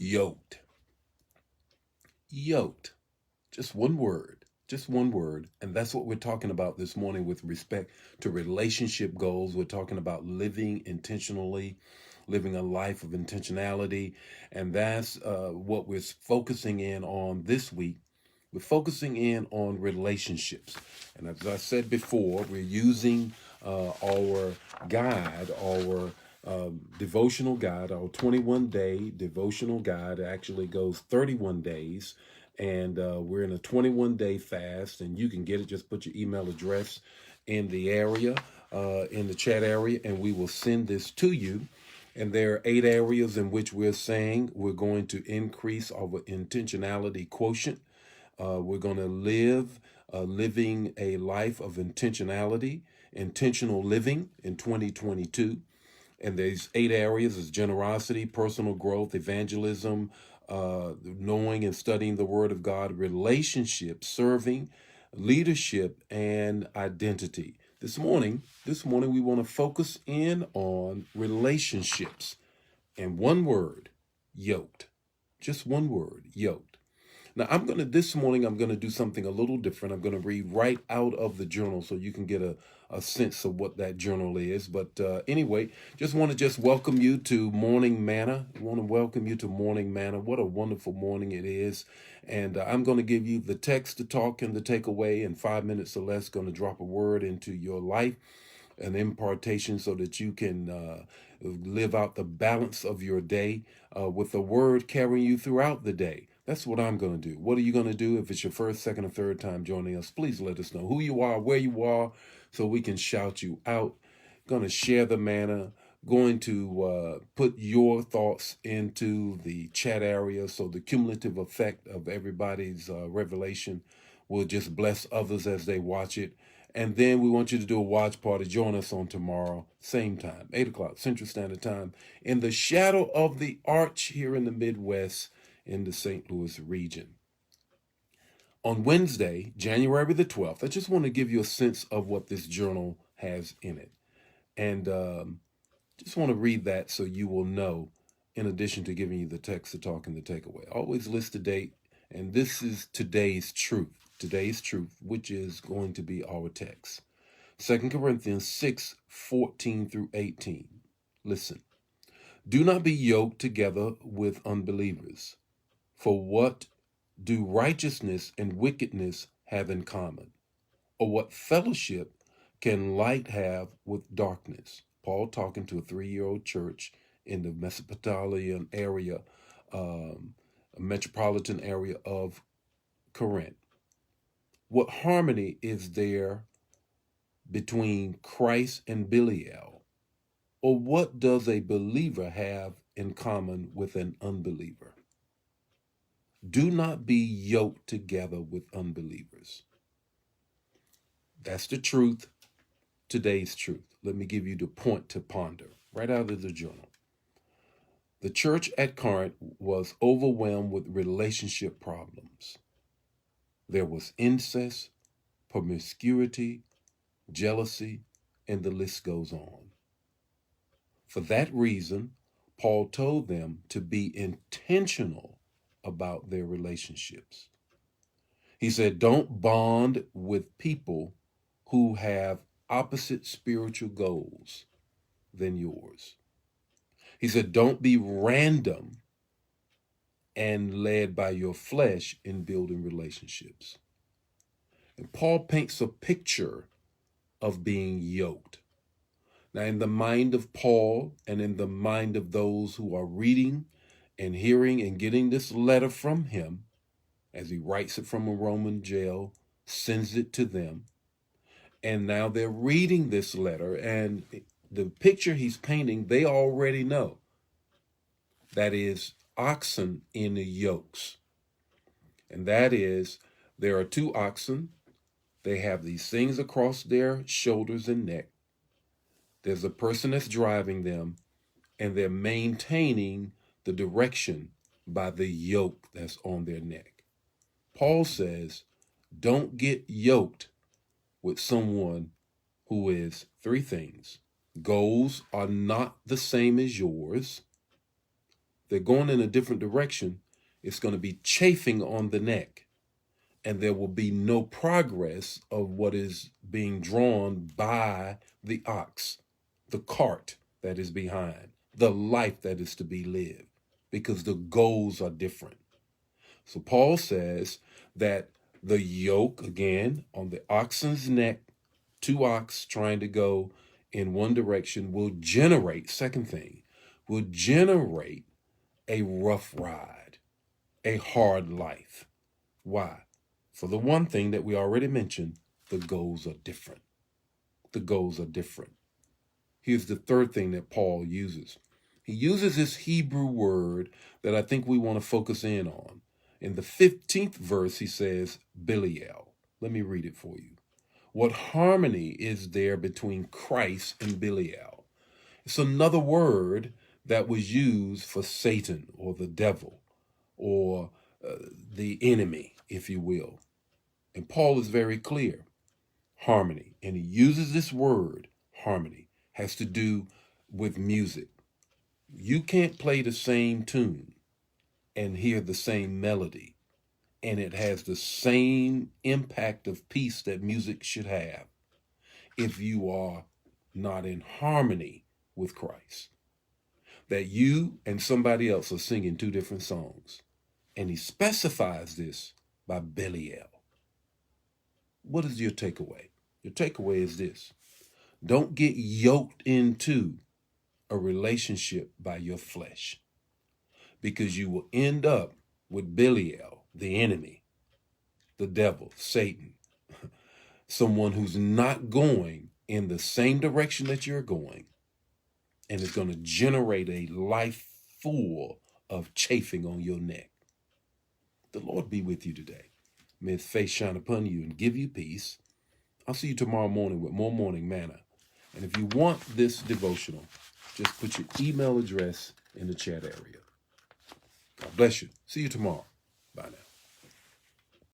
Yoked. Yoked. Just one word. Just one word. And that's what we're talking about this morning with respect to relationship goals. We're talking about living intentionally, living a life of intentionality. And that's what we're focusing in on this week. We're focusing in on relationships. And as I said before, we're using our guide, our devotional guide, our 21-day devotional guide. It actually goes 31 days. And we're in a 21-day fast. And you can get it. Just put your email address in the area, in the chat area, and we will send this to you. And there are 8 areas in which we're saying we're going to increase our intentionality quotient. We're going to living a life of intentionality, intentional living in 2022. And these 8 areas is generosity, personal growth, evangelism, knowing and studying the Word of God, relationship, serving, leadership, and identity. This morning we want to focus in on relationships. And one word, yoked. Just one word, yoked. Now, this morning, I'm going to do something a little different. I'm going to read right out of the journal so you can get a sense of what that journal is. But anyway, just want to welcome you to Morning Manna. I want to welcome you to Morning Manna. What a wonderful morning it is. And I'm going to give you the text to talk and the takeaway in 5 minutes or less, going to drop a word into your life, an impartation so that you can live out the balance of your day with the word carrying you throughout the day. That's what I'm going to do. What are you going to do? If it's your first, second, or third time joining us, please let us know who you are, where you are, so we can shout you out. Going to share the manna. Going to put your thoughts into the chat area so the cumulative effect of everybody's revelation will just bless others as they watch it. And then we want you to do a watch party. Join us on tomorrow, same time, 8 o'clock Central Standard Time, in the shadow of the arch here in the Midwest, in the St. Louis region. On Wednesday, January the 12th, I just want to give you a sense of what this journal has in it. And just want to read that so you will know, in addition to giving you the text, the talk, and the takeaway. Always list the date, and this is today's truth, which is going to be our text. 2 Corinthians 6:14 through 18. Listen. Do not be yoked together with unbelievers. For what do righteousness and wickedness have in common? Or what fellowship can light have with darkness? Paul talking to a 3-year-old church in the Mesopotamian area, a metropolitan area of Corinth. What harmony is there between Christ and Belial? Or what does a believer have in common with an unbeliever? Do not be yoked together with unbelievers. That's the truth, today's truth. Let me give you the point to ponder right out of the journal. The church at Corinth was overwhelmed with relationship problems. There was incest, promiscuity, jealousy, and the list goes on. For that reason, Paul told them to be intentional about their relationships. He said, don't bond with people who have opposite spiritual goals than yours. He said, don't be random and led by your flesh in building relationships. And Paul paints a picture of being yoked. Now, in the mind of Paul and in the mind of those who are reading and hearing and getting this letter from him, as he writes it from a Roman jail, sends it to them. And now they're reading this letter, and the picture he's painting, they already know. That is oxen in the yokes. And that is, there are 2 oxen. They have these things across their shoulders and neck. There's a person that's driving them, and they're maintaining the direction by the yoke that's on their neck. Paul says, don't get yoked with someone who is 3 things. Goals are not the same as yours. they're going in a different direction, it's going to be chafing on the neck. And there will be no progress of what is being drawn by the ox, the cart that is behind, the life that is to be lived, because the goals are different. So Paul says that the yoke, again, on the oxen's neck, two ox trying to go in one direction, will generate, second thing, will generate a rough ride, a hard life. Why? For the one thing that we already mentioned, the goals are different. The goals are different. Here's the third thing that Paul uses. He uses this Hebrew word that I think we want to focus in on. In the 15th verse, he says, Belial. Let me read it for you. What harmony is there between Christ and Belial? It's another word that was used for Satan or the devil or the enemy, if you will. And Paul is very clear. Harmony. And he uses this word, harmony, has to do with music. You can't play the same tune and hear the same melody, and it has the same impact of peace that music should have if you are not in harmony with Christ. That you and somebody else are singing two different songs. And he specifies this by Belial. What is your takeaway? Your takeaway is this. Don't get yoked into a relationship by your flesh, because you will end up with Belial, the enemy, the devil, Satan, someone who's not going in the same direction that you're going, and is going to generate a life full of chafing on your neck. The Lord be with you today. May his face shine upon you and give you peace. I'll see you tomorrow morning with more morning manna. And if you want this devotional, just put your email address in the chat area. God bless you. See you tomorrow. Bye now.